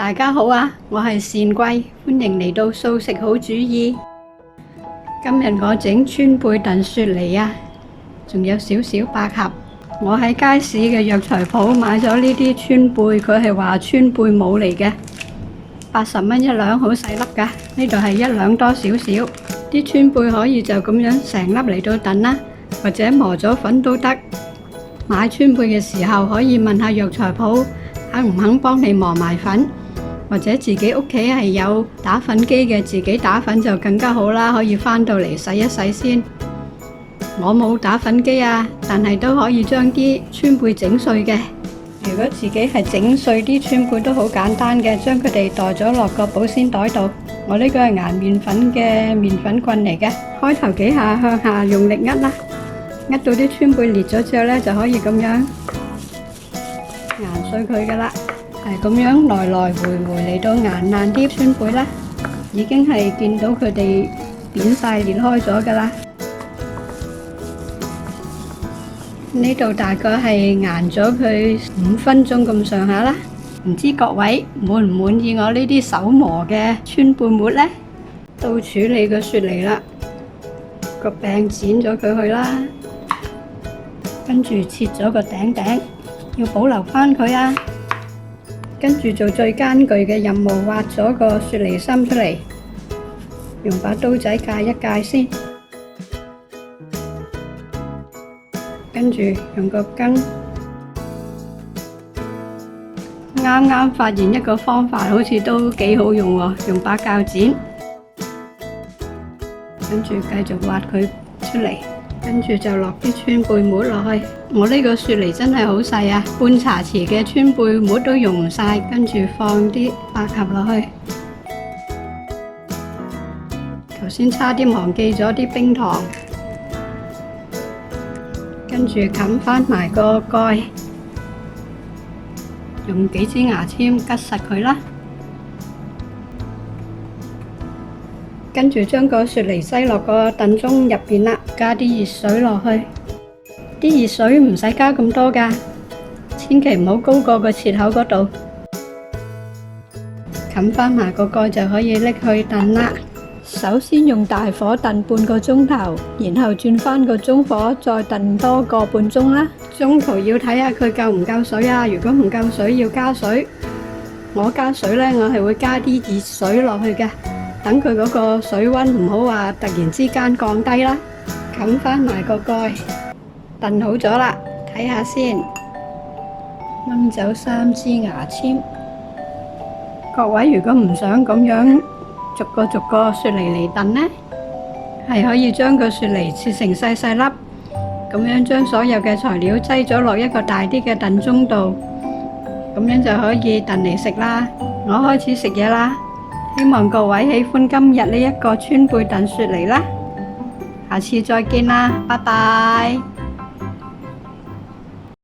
大家好啊，我係善貴，歡迎嚟到素食好主意。今日我整川貝燉雪梨啊，仲有少少百合。我喺街市嘅藥材鋪買咗呢啲川貝，佢係話川貝母嚟嘅，80蚊一兩，好細粒噶。呢度係一兩多少少。啲川貝可以就咁樣成粒嚟到燉啦，或者磨咗粉都得。買川貝嘅時候可以問下藥材鋪肯唔肯幫你磨埋粉，或者自己屋企係有打粉機嘅，自己打粉就更加好啦，可以返到嚟洗一洗先。我冇打粉機啊，但係都可以將啲川貝整碎嘅。如果自己係整碎啲川貝都好簡單嘅，將佢哋袋咗落個保鮮袋度。我呢個係研麵粉嘅麵粉棍嚟嘅，開頭幾下向下用力扼啦，扼到啲川貝裂咗之後呢，就可以咁樣研碎佢噶啦。係咁樣來來回回嚟到研爛啲川貝啦，已經係見到佢哋扁晒裂開咗噶啦。呢度大概係研咗佢5分鐘咁上下啦。唔知各位滿唔滿意我呢啲手磨嘅川貝末呢？到處理個雪梨啦，個柄剪咗佢去啦，跟住切咗個頂頂，要保留返佢啊。跟住做最艱巨嘅任務，挖咗個雪梨心出嚟，用把刀仔界一界先，跟住用個羹。啱啱發現一個方法，好似都幾好用喎，用把鉸剪，跟住繼續挖佢出嚟，跟住就落啲川貝末落去。我呢個雪梨真係好細啊，半茶匙嘅川貝末都用唔晒，跟住放啲百合落去。頭先差啲忘記咗啲冰糖，跟住冚返埋個蓋。用幾支牙籤吉實佢啦，跟住將個雪梨擠落個燉盅入邊啦，加啲熱水落去。啲熱水唔使加咁多噶，千祈唔好高過個切口嗰度。冚返埋個蓋就可以拎去燉啦。首先用大火燉半個鐘頭，然後轉返個中火再燉多個半鐘啦。中途要睇下佢夠唔夠水啊，如果唔夠水要加水。我加水呢，我係會加啲熱水落去嘅，等佢嗰個水溫唔好話突然之間降低啦。冚返埋個蓋，燉好咗啦，睇下先。掹走3支牙籤。各位如果唔想咁樣逐個雪梨嚟燉呢，係可以將個雪梨切成細細粒，咁樣將所有嘅材料擠咗落一個大啲嘅燉盅度，咁樣就可以燉嚟食啦。我開始食嘢啦，希望各位喜歡今日呢一個川貝燉雪梨啦，下次再見啦，拜拜。